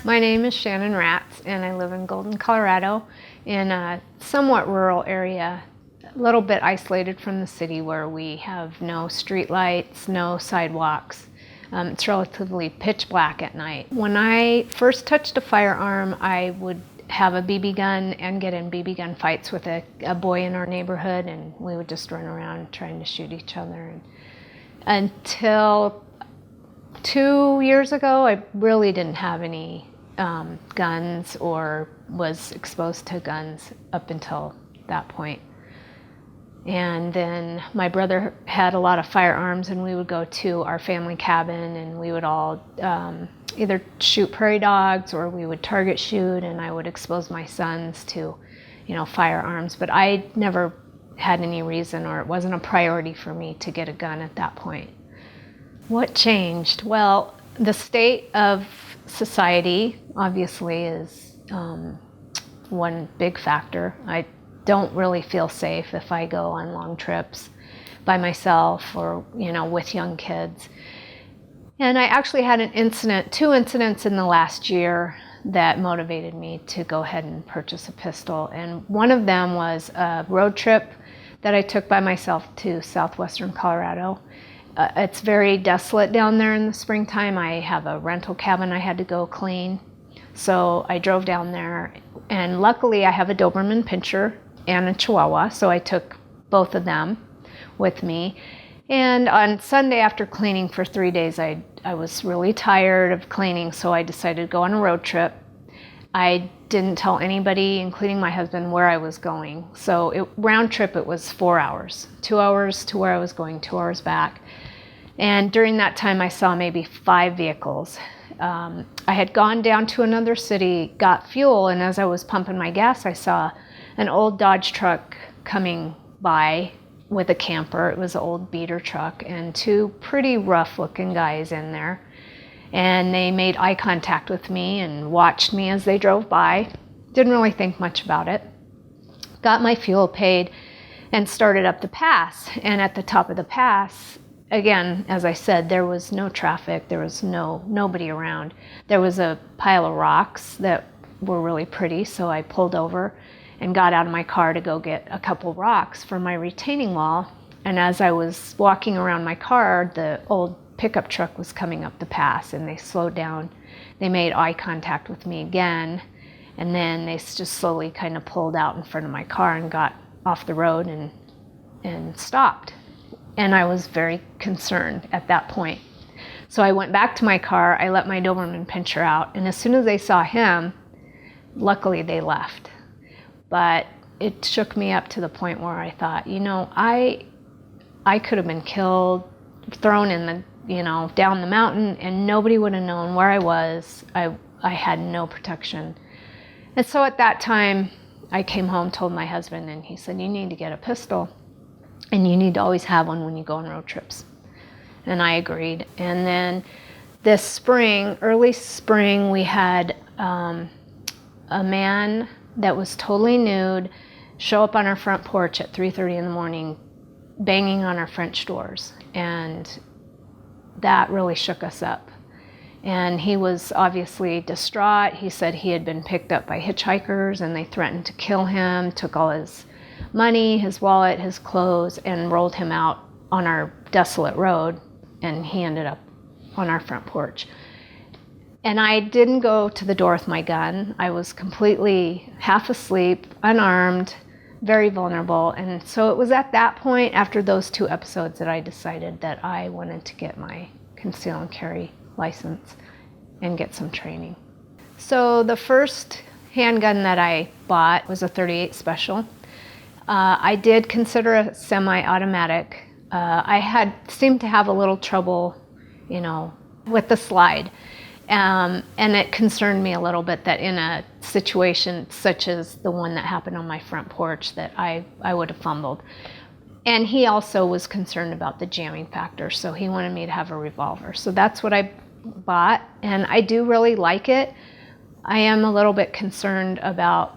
My name is Shannon Ratz, and I live in Golden, Colorado, in a somewhat rural area, a little bit isolated from the city, where we have no street lights, no sidewalks. It's relatively pitch black at night. When I first touched a firearm, I would have a BB gun and get in BB gun fights with a boy in our neighborhood, and we would just run around trying to shoot each other. And until 2 years ago, I really didn't have any guns or was exposed to guns up until that point. And then my brother had a lot of firearms, and we would go to our family cabin, and we would all either shoot prairie dogs or we would target shoot, and I would expose my sons to, firearms. But I never had any reason, or it wasn't a priority for me to get a gun at that point. What changed? Well, the state of society obviously is one big factor. I don't really feel safe if I go on long trips by myself or, with young kids. And I actually had two incidents in the last year that motivated me to go ahead and purchase a pistol. And one of them was a road trip that I took by myself to southwestern Colorado. It's very desolate down there in the springtime. I have a rental cabin I had to go clean. So I drove down there, and luckily I have a Doberman Pinscher and a Chihuahua, so I took both of them with me. And on Sunday, after cleaning for 3 days, I was really tired of cleaning, so I decided to go on a road trip. I didn't tell anybody, including my husband, where I was going. So round trip, it was 4 hours. 2 hours to where I was going, 2 hours back. And during that time, I saw maybe 5 vehicles. I had gone down to another city, got fuel, and as I was pumping my gas, I saw an old Dodge truck coming by with a camper. It was an old beater truck, and 2 pretty rough-looking guys in there. And they made eye contact with me and watched me as they drove by. Didn't really think much about it. Got my fuel paid and started up the pass. And at the top of the pass, again, as I said, there was no traffic. There was nobody around. There was a pile of rocks that were really pretty, so I pulled over and got out of my car to go get a couple rocks for my retaining wall. And as I was walking around my car, the old pickup truck was coming up the pass, and they slowed down. They made eye contact with me again, and then they just slowly kind of pulled out in front of my car and got off the road and stopped. And I was very concerned at that point. So I went back to my car, I let my Doberman Pinscher out, and as soon as they saw him, luckily they left. But it shook me up to the point where I thought, I could have been killed, thrown in the, down the mountain, and nobody would have known where I was. I had no protection. And so at that time, I came home, told my husband, and he said, you need to get a pistol, and you need to always have one when you go on road trips. And I agreed. And then this spring, early spring, we had a man that was totally nude show up on our front porch at 3:30 in the morning, banging on our French doors. And that really shook us up. And he was obviously distraught. He said he had been picked up by hitchhikers, and they threatened to kill him, took all his money, his wallet, his clothes, and rolled him out on our desolate road, and he ended up on our front porch. And I didn't go to the door with my gun. I was completely half asleep, unarmed, very vulnerable. And so it was at that point, after those 2 episodes, that I decided that I wanted to get my conceal and carry license and get some training. So the first handgun that I bought was a .38 Special. I did consider a semi-automatic. I had seemed to have a little trouble, with the slide. And it concerned me a little bit that in a situation such as the one that happened on my front porch, that I would have fumbled. And he also was concerned about the jamming factor, so he wanted me to have a revolver. So that's what I bought, and I do really like it. I am a little bit concerned about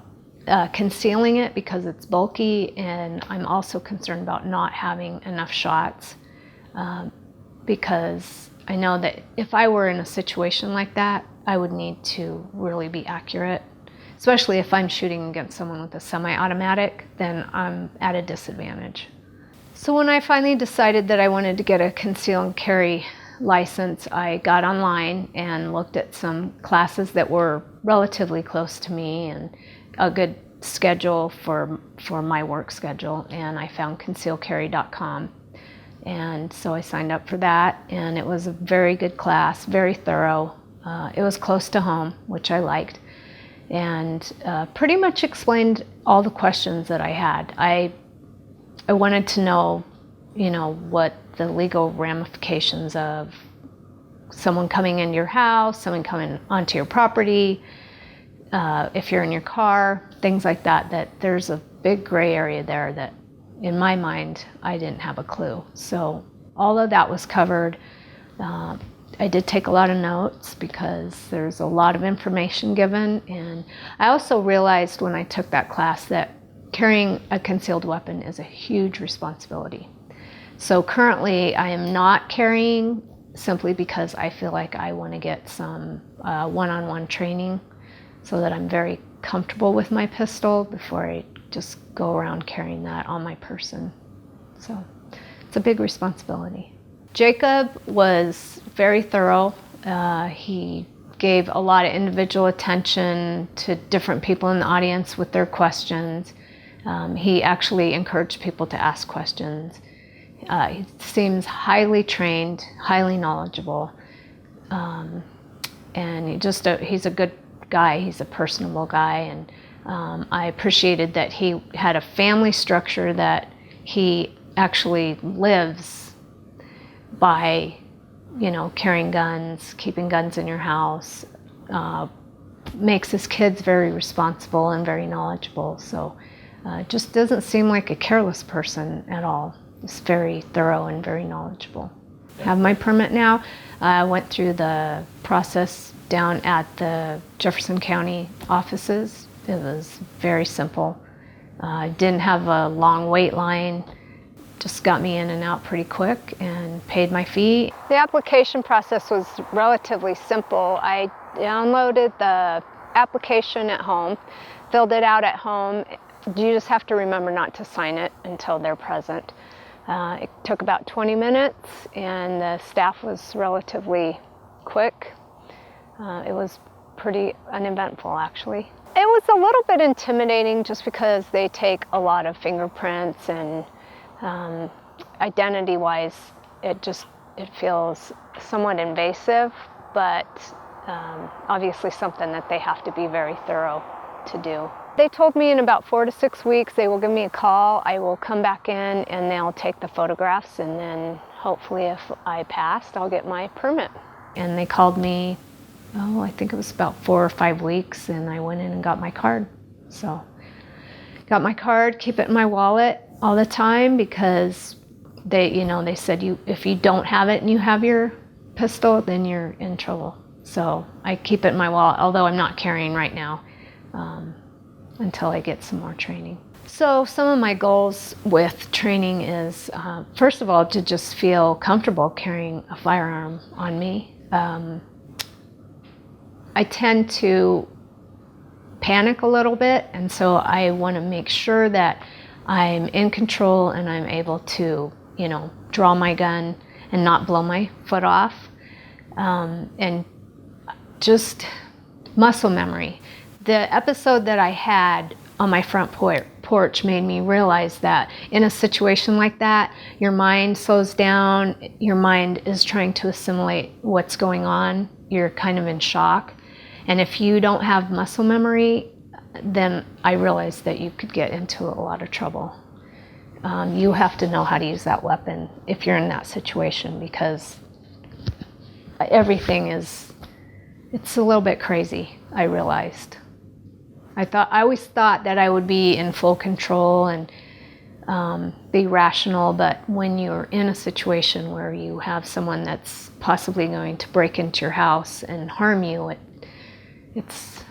concealing it because it's bulky, and I'm also concerned about not having enough shots because I know that if I were in a situation like that, I would need to really be accurate. Especially if I'm shooting against someone with a semi-automatic, then I'm at a disadvantage. So when I finally decided that I wanted to get a conceal and carry license, I got online and looked at some classes that were relatively close to me and a good schedule for my work schedule, and I found concealcarry.com. And so I signed up for that, and it was a very good class, very thorough. It was close to home, which I liked, and pretty much explained all the questions that I had. I wanted to know, what the legal ramifications of someone coming into your house, someone coming onto your property, if you're in your car, things like that, that there's a big gray area there that, in my mind, I didn't have a clue. So all of that was covered. I did take a lot of notes because there's a lot of information given, and I also realized when I took that class that carrying a concealed weapon is a huge responsibility. So currently I am not carrying simply because I feel like I want to get some one-on-one training so that I'm very comfortable with my pistol before I just go around carrying that on my person. So it's a big responsibility. Jacob was very thorough. He gave a lot of individual attention to different people in the audience with their questions. He actually encouraged people to ask questions. He seems highly trained, highly knowledgeable, and he's a good guy. He's a personable guy, and I appreciated that he had a family structure, that he actually lives by, carrying guns, keeping guns in your house, makes his kids very responsible and very knowledgeable. So just doesn't seem like a careless person at all. He's very thorough and very knowledgeable. I have my permit now. I went through the process down at the Jefferson County offices. It was very simple. Didn't have a long wait line. Just got me in and out pretty quick and paid my fee. The application process was relatively simple. I downloaded the application at home, filled it out at home. You just have to remember not to sign it until they're present. It took about 20 minutes, and the staff was relatively quick. It was pretty uneventful, actually. It was a little bit intimidating just because they take a lot of fingerprints, and identity-wise, it feels somewhat invasive, but obviously something that they have to be very thorough to do. They told me in about 4 to 6 weeks they will give me a call. I will come back in and they'll take the photographs, and then hopefully if I passed, I'll get my permit. And they called me, I think it was about 4 or 5 weeks, and I went in and got my card. So got my card, keep it in my wallet all the time, because they said if you don't have it and you have your pistol, then you're in trouble. So I keep it in my wallet, although I'm not carrying right now. Until I get some more training. So some of my goals with training is, first of all, to just feel comfortable carrying a firearm on me. I tend to panic a little bit, and so I want to make sure that I'm in control and I'm able to, draw my gun and not blow my foot off. And just muscle memory. The episode that I had on my front porch made me realize that in a situation like that, your mind slows down, your mind is trying to assimilate what's going on, you're kind of in shock. And if you don't have muscle memory, then I realized that you could get into a lot of trouble. You have to know how to use that weapon if you're in that situation, because it's a little bit crazy, I realized. I always thought that I would be in full control and be rational, but when you're in a situation where you have someone that's possibly going to break into your house and harm you, it's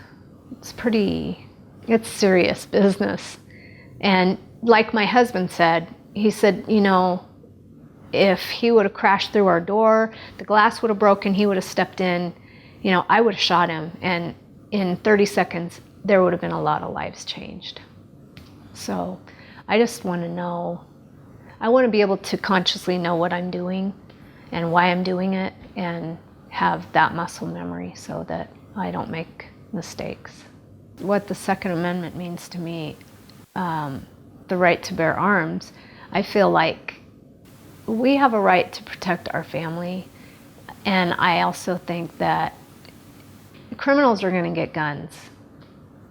serious business. And like my husband said, he said, if he would have crashed through our door, the glass would have broken, he would have stepped in, I would have shot him, and in 30 seconds, there would have been a lot of lives changed. So I just want to know, I want to be able to consciously know what I'm doing and why I'm doing it, and have that muscle memory so that I don't make mistakes. What the Second Amendment means to me, the right to bear arms, I feel like we have a right to protect our family, and I also think that criminals are going to get guns.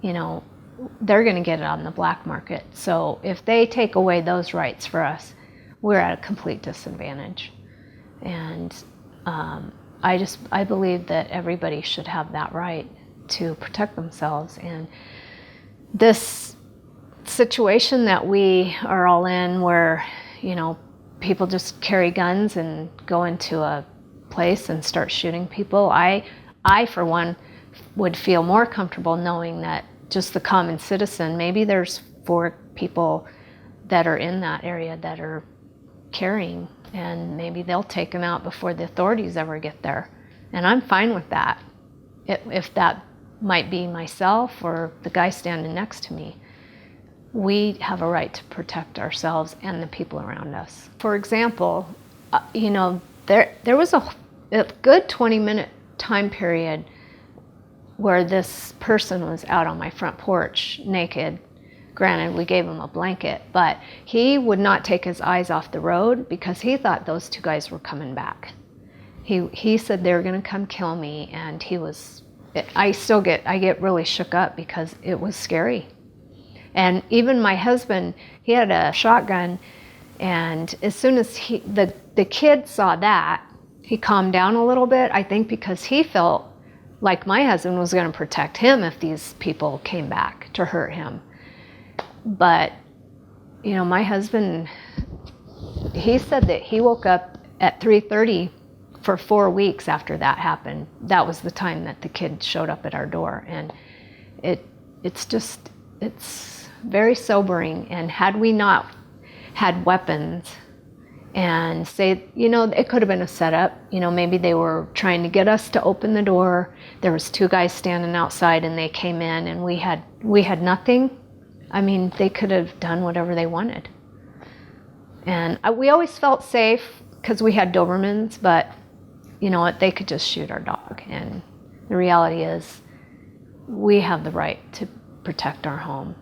They're going to get it on the black market. So if they take away those rights for us, we're at a complete disadvantage. And I believe that everybody should have that right to protect themselves. And this situation that we are all in, where people just carry guns and go into a place and start shooting people, I for one would feel more comfortable knowing that just the common citizen, maybe there's 4 people that are in that area that are carrying, and maybe they'll take them out before the authorities ever get there. And I'm fine with that, if that might be myself or the guy standing next to me. We have a right to protect ourselves and the people around us. For example, there was a good 20-minute time period where this person was out on my front porch naked. Granted, we gave him a blanket, but he would not take his eyes off the road because he thought those 2 guys were coming back. He said they were going to come kill me, and I get really shook up because it was scary. And even my husband, he had a shotgun, and as soon as the kid saw that, he calmed down a little bit, I think because he felt like my husband was going to protect him if these people came back to hurt him. But, my husband, he said that he woke up at 3:30 for 4 weeks after that happened. That was the time that the kid showed up at our door. And it's very sobering. And had we not had weapons, and say, it could have been a setup. Maybe they were trying to get us to open the door. There was 2 guys standing outside, and they came in, and we had nothing. I mean, they could have done whatever they wanted. And we always felt safe because we had Dobermans, but you know what? They could just shoot our dog. And the reality is, we have the right to protect our home,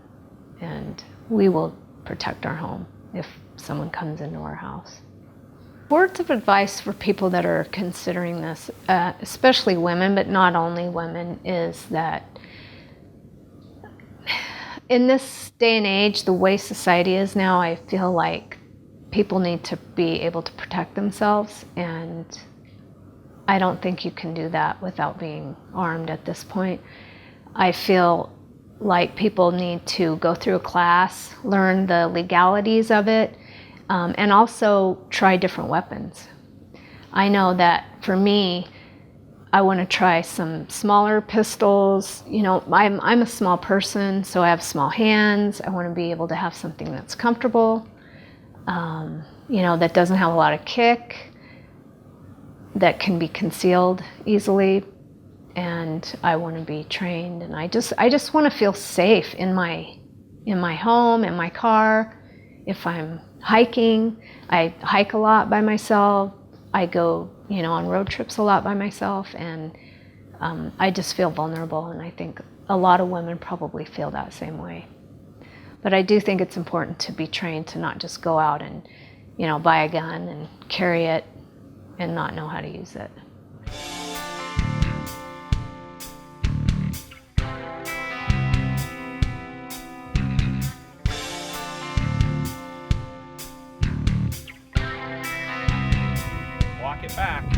and we will protect our home if someone comes into our house. Words of advice for people that are considering this, especially women, but not only women, is that in this day and age, the way society is now, I feel like people need to be able to protect themselves, and I don't think you can do that without being armed at this point. I feel like people need to go through a class, learn the legalities of it, and also try different weapons. I know that for me, I want to try some smaller pistols. You know, I'm a small person, so I have small hands. I want to be able to have something that's comfortable, you know, that doesn't have a lot of kick, that can be concealed easily. And I want to be trained, and I just want to feel safe in my home, in my car. If I'm hiking, I hike a lot by myself. I go, you know, on road trips a lot by myself, and I just feel vulnerable, and I think a lot of women probably feel that same way. But I do think it's important to be trained to not just go out and, you know, buy a gun and carry it and not know how to use it. Walk it back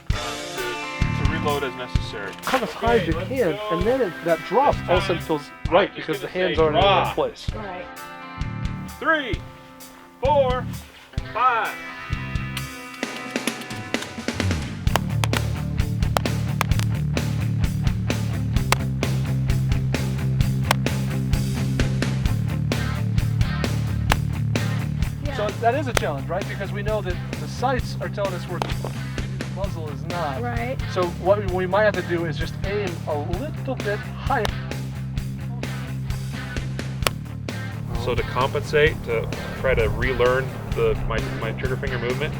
to reload as necessary. Kind of hide your hand, and then that drop all of a sudden feels right because the hands aren't in the right place. Right. 3, 4, 5. So that is a challenge, right? Because we know that the sights are telling us we're muzzle is not. Right. So what we might have to do is just aim a little bit higher. So to compensate, to try to relearn my trigger finger movement.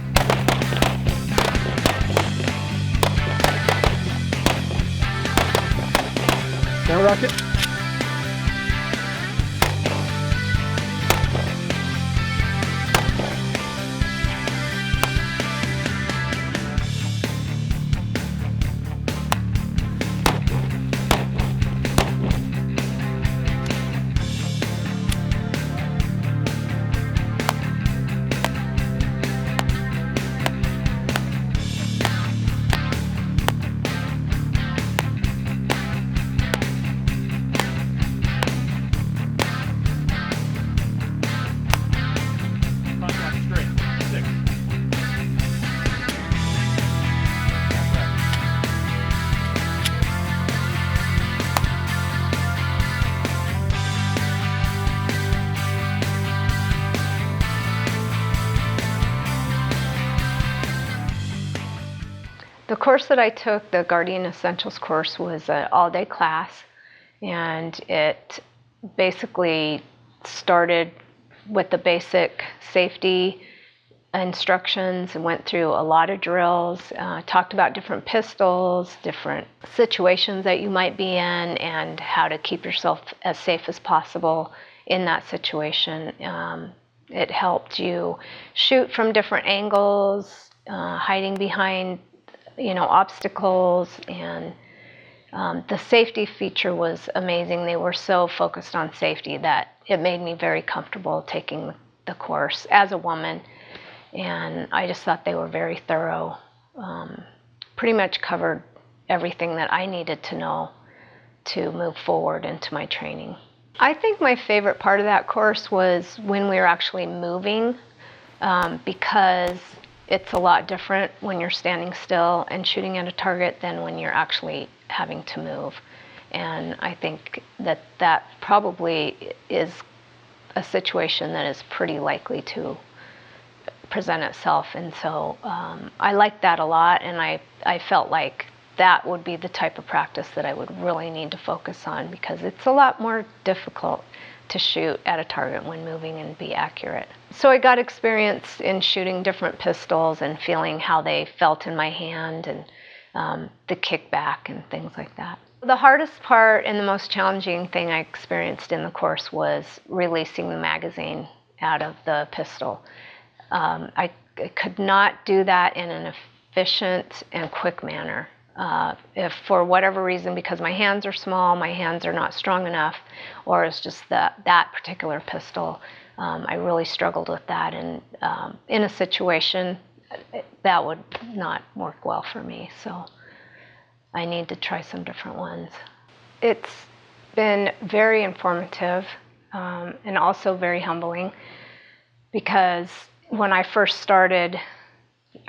Down rocket. Contact straight. 6. The course that I took, the Guardian Essentials course, was an all-day class, and it basically started with the basic safety instructions and went through a lot of drills, talked about different pistols, different situations that you might be in, and how to keep yourself as safe as possible in that situation. It helped you shoot from different angles, hiding behind obstacles, and the safety feature was amazing. They were so focused on safety that it made me very comfortable taking the course as a woman, and I just thought they were very thorough. Pretty much covered everything that I needed to know to move forward into my training. I think my favorite part of that course was when we were actually moving, because it's a lot different when you're standing still and shooting at a target than when you're actually having to move. And I think that probably is a situation that is pretty likely to present itself. And so I liked that a lot, and I felt like that would be the type of practice that I would really need to focus on, because it's a lot more difficult to shoot at a target when moving and be accurate. So I got experience in shooting different pistols and feeling how they felt in my hand, and the kickback and things like that. The hardest part and the most challenging thing I experienced in the course was releasing the magazine out of the pistol. I could not do that in an efficient and quick manner. If for whatever reason, because my hands are small, my hands are not strong enough, or it's just that particular pistol, I really struggled with that. And in a situation, that would not work well for me. So I need to try some different ones. It's been very informative, and also very humbling, because when I first started,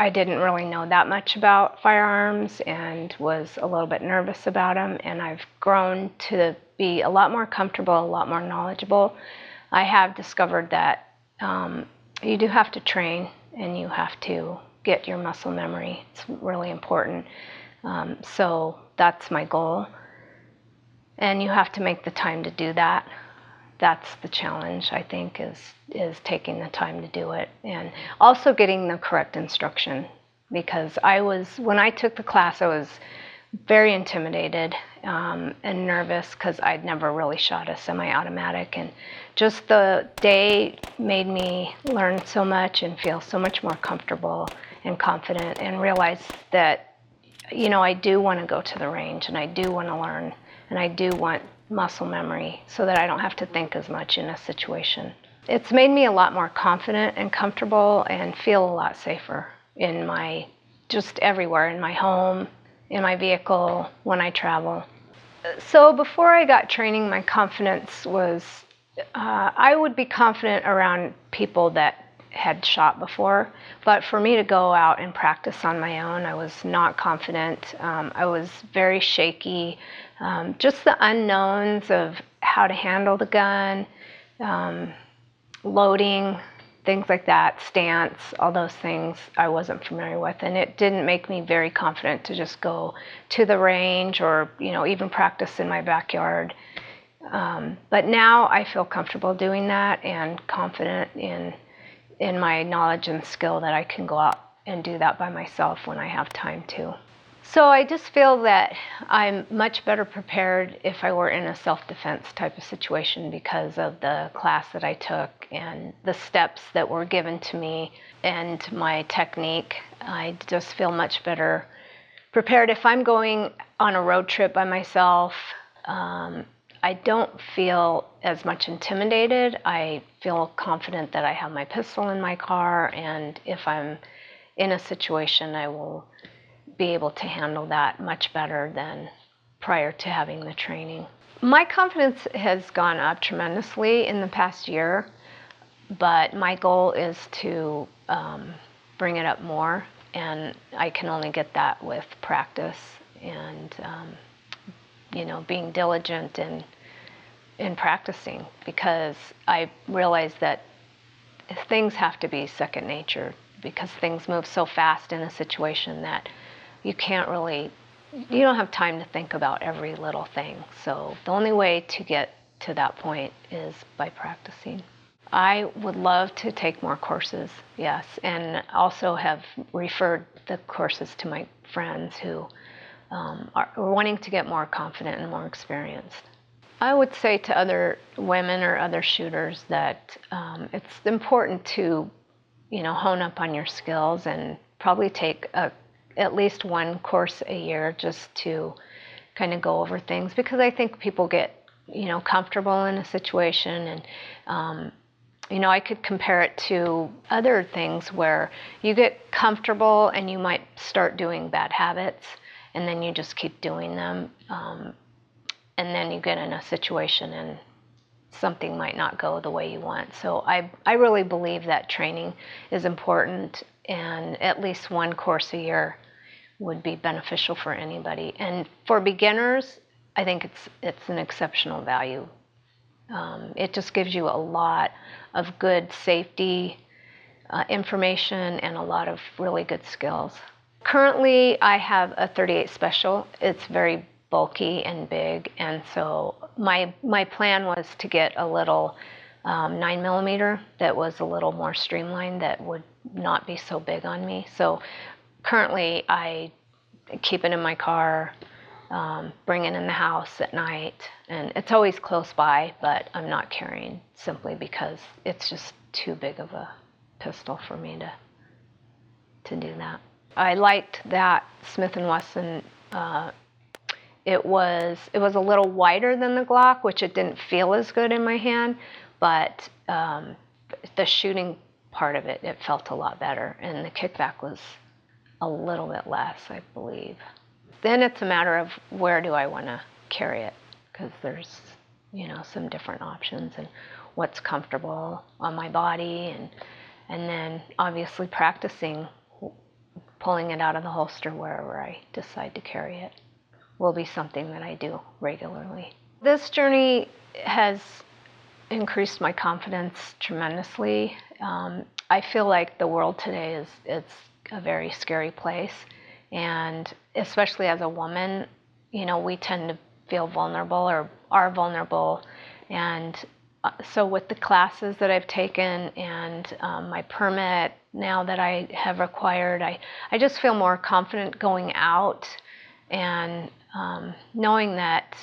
I didn't really know that much about firearms and was a little bit nervous about them, and I've grown to be a lot more comfortable, a lot more knowledgeable. I have discovered that you do have to train, and you have to get your muscle memory. It's really important. So that's my goal, and you have to make the time to do that. That's the challenge, I think, is taking the time to do it, and also getting the correct instruction. Because when I took the class, I was very intimidated and nervous, because I'd never really shot a semi-automatic, and just the day made me learn so much and feel so much more comfortable and confident, and realize that I do want to go to the range, and I do want to learn, and I do want muscle memory so that I don't have to think as much in a situation. It's made me a lot more confident and comfortable, and feel a lot safer in just everywhere, in my home, in my vehicle, when I travel. So before I got training, my confidence was, I would be confident around people that had shot before, but for me to go out and practice on my own, I was not confident. I was very shaky. Just the unknowns of how to handle the gun, loading, things like that, stance, all those things I wasn't familiar with. And it didn't make me very confident to just go to the range or, even practice in my backyard. But now I feel comfortable doing that and confident in my knowledge and skill that I can go out and do that by myself when I have time to. So I just feel that I'm much better prepared if I were in a self-defense type of situation because of the class that I took and the steps that were given to me and my technique. I just feel much better prepared. If I'm going on a road trip by myself, I don't feel as much intimidated. I feel confident that I have my pistol in my car, and if I'm in a situation, I will be able to handle that much better than prior to having the training. My confidence has gone up tremendously in the past year, but my goal is to bring it up more, and I can only get that with practice and being diligent in practicing, because I realize that things have to be second nature because things move so fast in a situation that you don't have time to think about every little thing. So the only way to get to that point is by practicing. I would love to take more courses, yes, and also have referred the courses to my friends who are wanting to get more confident and more experienced. I would say to other women or other shooters that it's important to, hone up on your skills and probably take at least one course a year just to kind of go over things, because I think people get, comfortable in a situation, and I could compare it to other things where you get comfortable and you might start doing bad habits and then you just keep doing them, and then you get in a situation and something might not go the way you want. So I really believe that training is important, and at least one course a year would be beneficial for anybody. And for beginners, I think it's an exceptional value. It just gives you a lot of good safety information and a lot of really good skills. Currently, I have a .38 Special. It's very bulky and big, and so my plan was to get a little 9mm that was a little more streamlined, that would not be so big on me. So currently I keep it in my car, bring it in the house at night, and it's always close by, but I'm not carrying simply because it's just too big of a pistol for me to do that. I liked that Smith & Wesson. It was a little wider than the Glock, which it didn't feel as good in my hand, but the shooting part of it felt a lot better, and the kickback was a little bit less, I believe. Then it's a matter of where do I want to carry it, because there's some different options and what's comfortable on my body, and then obviously practicing pulling it out of the holster wherever I decide to carry it will be something that I do regularly. This journey has increased my confidence tremendously. I feel like the world today it's a very scary place, and especially as a woman, we tend to feel vulnerable or are vulnerable, and so with the classes that I've taken and my permit now that I have acquired, I just feel more confident going out and knowing that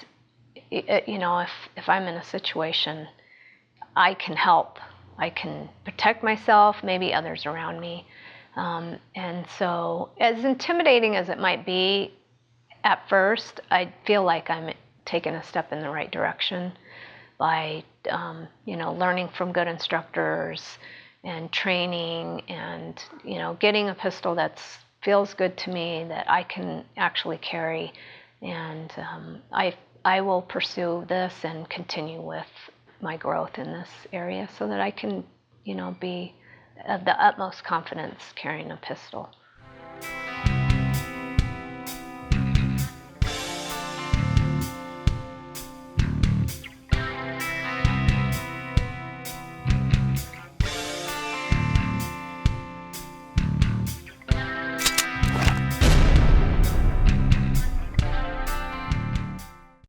if I'm in a situation, I can help. I can protect myself, maybe others around me. And so as intimidating as it might be at first, I feel like I'm taking a step in the right direction by learning from good instructors and training, and getting a pistol that feels good to me, that I can actually carry. And I will pursue this and continue with my growth in this area so that I can be of the utmost confidence carrying a pistol.